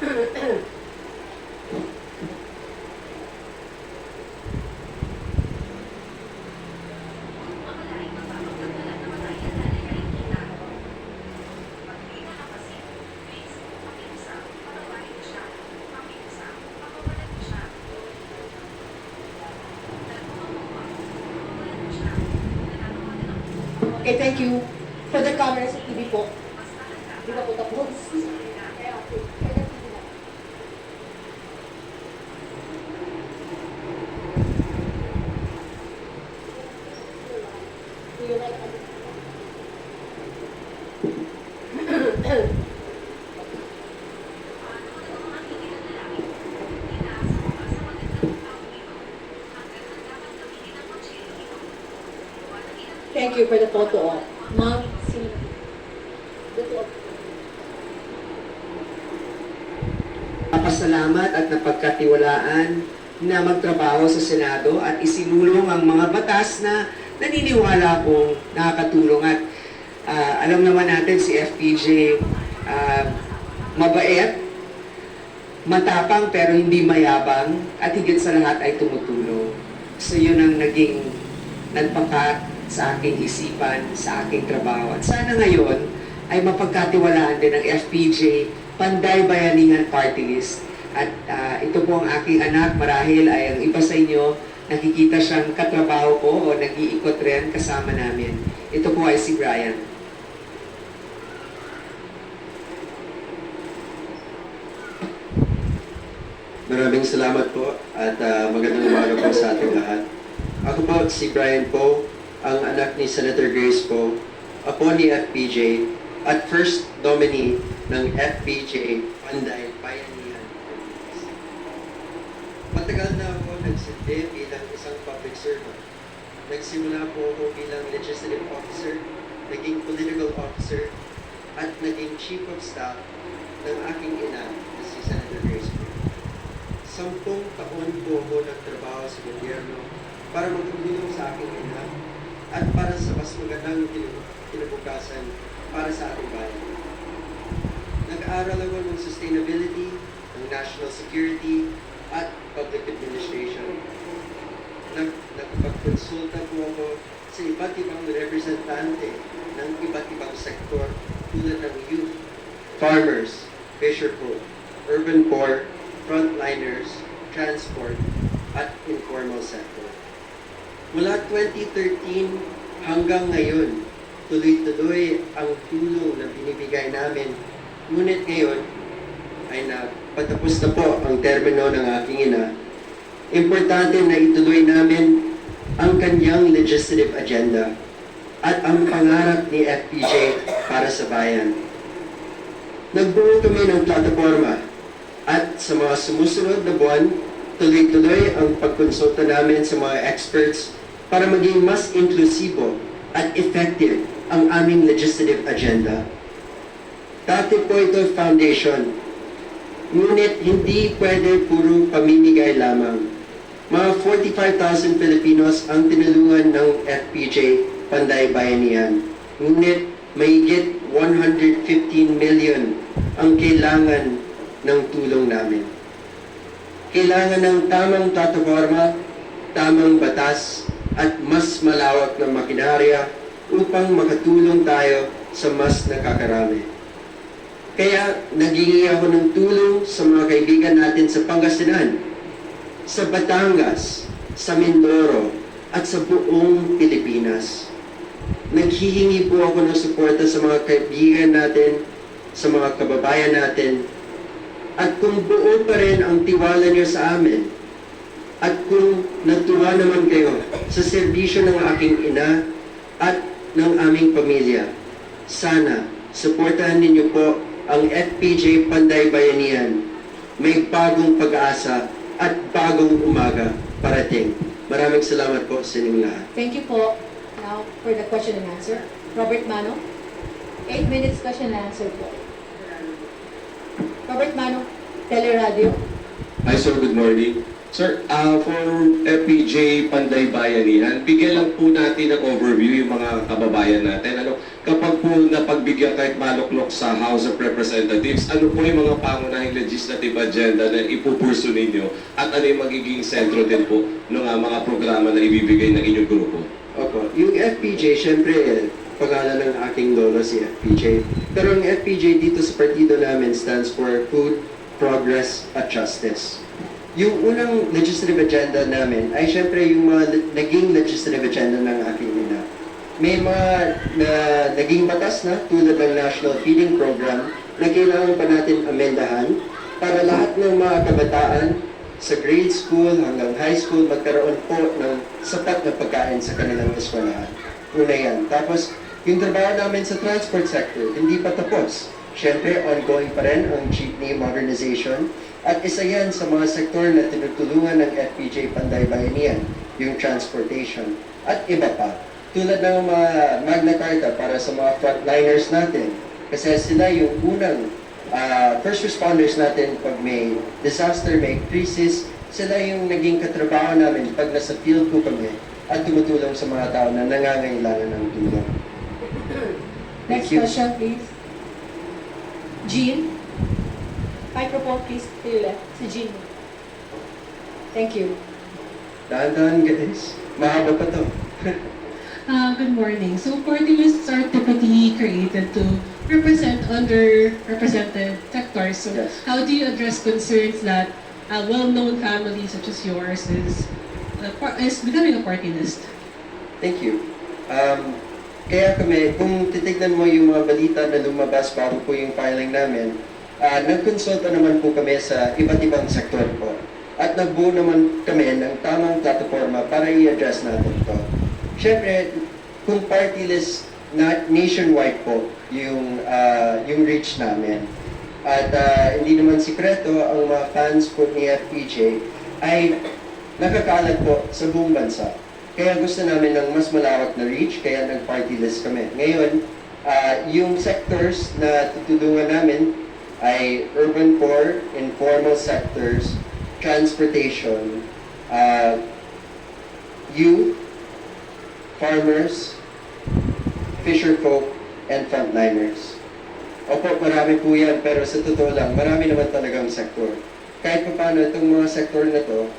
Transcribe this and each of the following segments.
Okay, thank you. For the camera sa TV po. Di ba po tapos? Kaya, okay. Kaya TV na. Thank you for the photo. Ma'am, si... Napasalamat at napagkatiwalaan na magtrabaho sa Senado at isinulong ang mga batas na naniniwala kong nakakatulong. At alam naman natin si FPJ mabait, matapang pero hindi mayabang, at higit sa lahat ay tumutulong. So yun ang naging nagpakat sa aking isipan, sa aking trabaho. At sana ngayon ay mapagkatiwalaan din ng FPJ Panday Bayanihan Party List. At ito po ang aking anak, marahil ay ang iba sa inyo, nakikita siyang katrabaho ko o nag-iikot rin kasama namin. Ito po ay si Brian. Maraming salamat po at magandang umaga po sa ating lahat. Ako po si Brian po, ang anak ni Senator Grace po, apo ni FPJ at first nominee ng FPJ Panday Bayanihan. Matagal na ako nagsilbi bilang isang public servant. Nagsimula po ako bilang legislative officer, naging political officer, at naging chief of staff ng aking ina na si Senator Grace po. 10 taon po ako nagtrabaho sa gobyerno para magtulong sa aking ina at para sa mas magandang kinabukasan para sa ating bayan. Nag-aaral ako ng sustainability, ng national security, at public administration. Nagpag-consulta po ako sa iba't ibang representante ng iba't ibang sektor tulad ng youth, farmers, fisher folk, urban poor, frontliners, transport, at informal sector. Mula 2013 hanggang ngayon, tuloy-tuloy ang tulong na binibigay namin. Ngunit ngayon ay napatapos na po ang termino ng aking ina. Importante na ituloy namin ang kanyang legislative agenda at ang pangarap ni FPJ para sa bayan. Nagbuo kami ng plataforma at sa mga sumusunod na buwan, tuloy-tuloy ang pagkonsulta namin sa mga experts para maging mas inklusibo at effective ang aming legislative agenda. Dati po ito foundation, ngunit hindi pwede puro pamimigay lamang. Mga 45,000 Filipinos ang tinulungan ng FPJ Panday Bayanihan, ngunit mahigit 115 million ang kailangan ng tulong namin. Kailangan ng tamang plataforma, tamang batas, at mas malawak na makinarya upang makatulong tayo sa mas nakakarami. Kaya naghingi ako ng tulong sa mga kaibigan natin sa Pangasinan, sa Batangas, sa Mindoro, at sa buong Pilipinas. Naghihingi po ako ng suporta sa mga kaibigan natin, sa mga kababayan natin, at kung buo pa rin ang tiwala niyo sa amin, at kung natuwa naman kayo sa serbisyo ng aking ina at ng aming pamilya, sana suportahan ninyo po ang FPJ Panday Bayanihan. May bagong pag-asa at bagong umaga parating. Maraming salamat po sa inyong lahat. Thank you po. Now, for the question and answer, Robert Mano. 8 minutes question and answer po. Robert Mano, Teleradio. Hi sir, good morning. Sir, for FPJ Panday Bayanihan, bigyan lang po natin ng overview yung mga kababayan natin. Kapag po napagbigyan kahit maluklok sa House of Representatives, ano po yung mga pangunahing legislative agenda na ipupurso ninyo at ano yung magiging sentro din po ng mga programa na ibibigay ng inyong grupo? Opo, yung FPJ, syempre, pangalan ng aking lolo si FPJ. Pero ang FPJ dito sa partido namin stands for Food, Progress at Justice. Yung unang legislative agenda namin ay syempre yung mga naging legislative agenda ng aking ina. May mga naging batas na tulad ng National Feeding Program na kailangan pa natin amendahan para lahat ng mga kabataan sa grade school hanggang high school magkaroon po ng sapat na pagkain sa kanilang eskwelahan. Una yan. Tapos, yung trabaho namin sa transport sector, hindi pa tapos. Siyempre, ongoing pa rin ang jeepney modernization. At isa yan sa mga sektor na tinutulungan ng FPJ Panday Bayanihan, yung transportation. At iba pa, tulad ng mga Magna Carta para sa mga frontliners natin. Kasi sila yung unang first responders natin pag may disaster, may crisis. Sila yung naging katrabaho namin pag nasa field po kami at tumutulong sa mga tao na nangangailangan ng tulong. Next you. question, please. Jean? Microphone, please, to your left. Si Jean. Thank you. Dahan-dahan guys, mahaba pa to. Good morning. So, party lists are typically created to represent underrepresented sectors. So, Yes. how do you address concerns that a well-known family such as yours is becoming a party list? Thank you. Kaya kami, kung titignan mo yung mga balita na lumabas bago po yung filing namin, nagkonsulta naman po kami sa iba't ibang sektor po. At nagbuo naman kami ng tamang plataforma para i-address natin ito. Siyempre, kung party list na nationwide po yung reach namin. At hindi naman sikreto, ang mga fans po ni FPJ ay nakakalat po sa buong bansa. Kaya gusto namin ng mas malawak na reach, kaya nag-party list kami. Ngayon, yung sectors na tutulungan namin ay urban poor, informal sectors, transportation, youth, farmers, fisherfolk, and frontliners. Opo, marami po yan, pero sa totoo lang, marami naman talagang sektor. Kahit pa paano, itong mga sektor na to,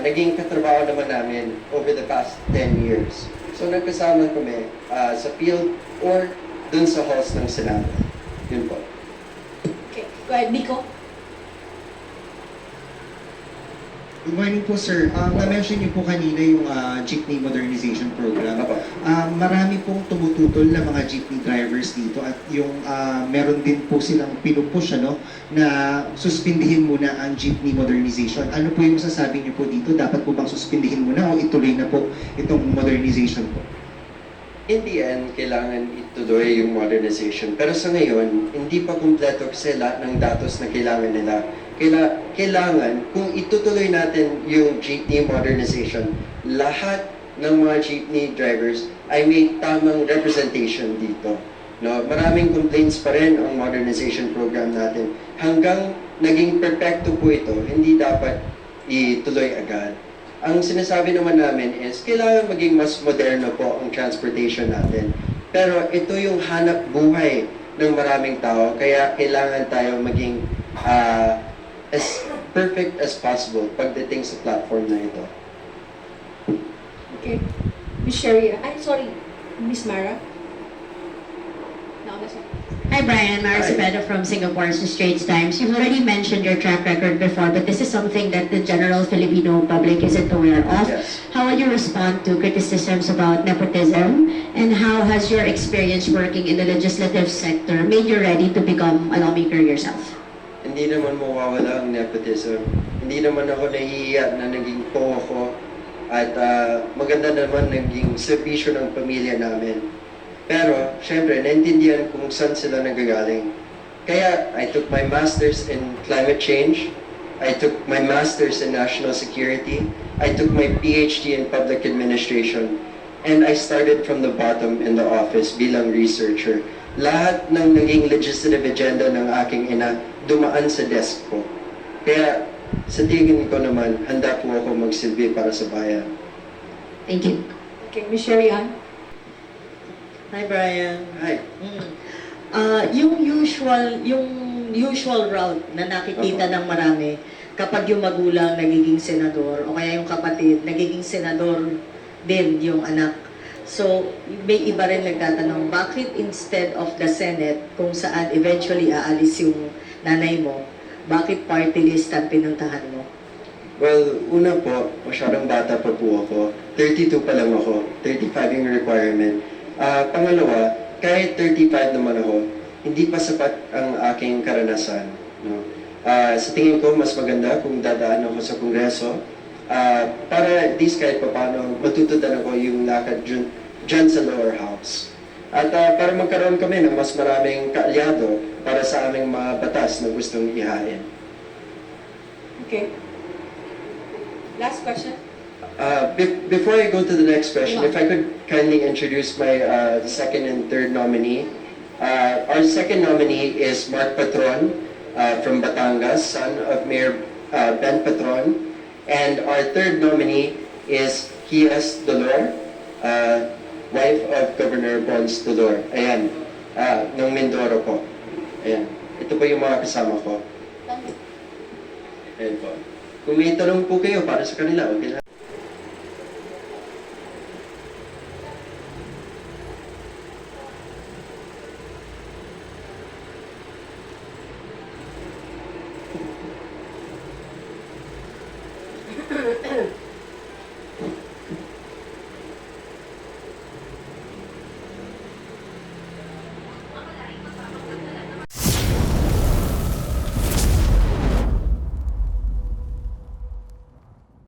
naging katrabaho naman namin over the past 10 years. So nagkasama kami sa field or dun sa halls ng Senado. Yun po. Okay, go ahead, Nico. Good morning po, sir. Na-mention niyo po kanina yung jeepney modernization program. Apo. Marami pong tumututol na mga jeepney drivers dito at yung meron din po silang pinupush na suspindihin muna ang jeepney modernization. Ano po yung masasabi niyo po dito? Dapat po bang suspindihin muna o ituloy na po itong modernization po? In the end, kailangan ituloy yung modernization. Pero sa ngayon, hindi pa kumpleto kasi lahat ng datos na kailangan nila. Kailangan, kung itutuloy natin yung jeepney modernization, lahat ng mga jeepney drivers ay may tamang representation dito. No? Maraming complaints pa rin ang modernization program natin. Hanggang naging perfecto po ito, hindi dapat ituloy agad. Ang sinasabi naman namin is, kailangan maging mas moderno po ang transportation natin. Pero ito yung hanap buhay ng maraming tao, kaya kailangan tayo maging as perfect as possible pagdating sa platform na ito. Okay. Miss Sherry. I'm sorry, Miss Mara. Nauna siya. Hi Brian, Mara Hi. Cepeda from Singapore's The Straits Times. You've already mentioned your track record before, but this is something that the general Filipino public isn't aware of. Yes. How will you respond to criticisms about nepotism? And how has your experience working in the legislative sector made you ready to become a lawmaker yourself? Hindi naman mawawala ang nepotism. Hindi naman ako nahihiya na naging po ako. At maganda naman naging servisyo ng pamilya namin. Pero, syempre, naintindihan kung saan sila nagagaling. Kaya, I took my master's in climate change. I took my master's in national security. I took my PhD in public administration. And I started from the bottom in the office bilang researcher. Lahat ng naging legislative agenda ng aking ina dumaan sa desk ko. Kaya, sa tingin ko naman, handa po ako magsilbi para sa bayan. Thank you. Okay, Ms. Sherry Ann. Hi, Brian. Hi. Yung usual route na nakikita ng marami kapag yung magulang nagiging senador o kaya yung kapatid nagiging senador din yung anak. So, may iba rin nagtatanong, bakit instead of the Senate, kung saan eventually aalis yung nanay mo, bakit party list ang pinuntahan mo? Well, una po, masyadong bata pa po ako. 32 pa lang ako. 35 yung requirement. Pangalawa, kahit 35 naman ako, hindi pa sapat ang aking karanasan. No? Sa tingin ko, mas maganda kung dadaan ako sa Kongreso para at least kahit paano matutudan ako yung lakad dyan sa lower house. At para magkaroon kami ng mas maraming kaalyado para sa aming mga batas na gustong ihain. Okay. Last question. Before I go to the next question, if I could kindly introduce my second and third nominee. Our second nominee is Mark Patron from Batangas, son of Mayor Ben Patron. And our third nominee is Hias Dolor, wife of Governor Bons Dolor. Ayan, ng Mindoro po. Ayan, ito po yung mga kasama ko. Ayan po. Kung may tanong po kayo para sa kanila, okay lang.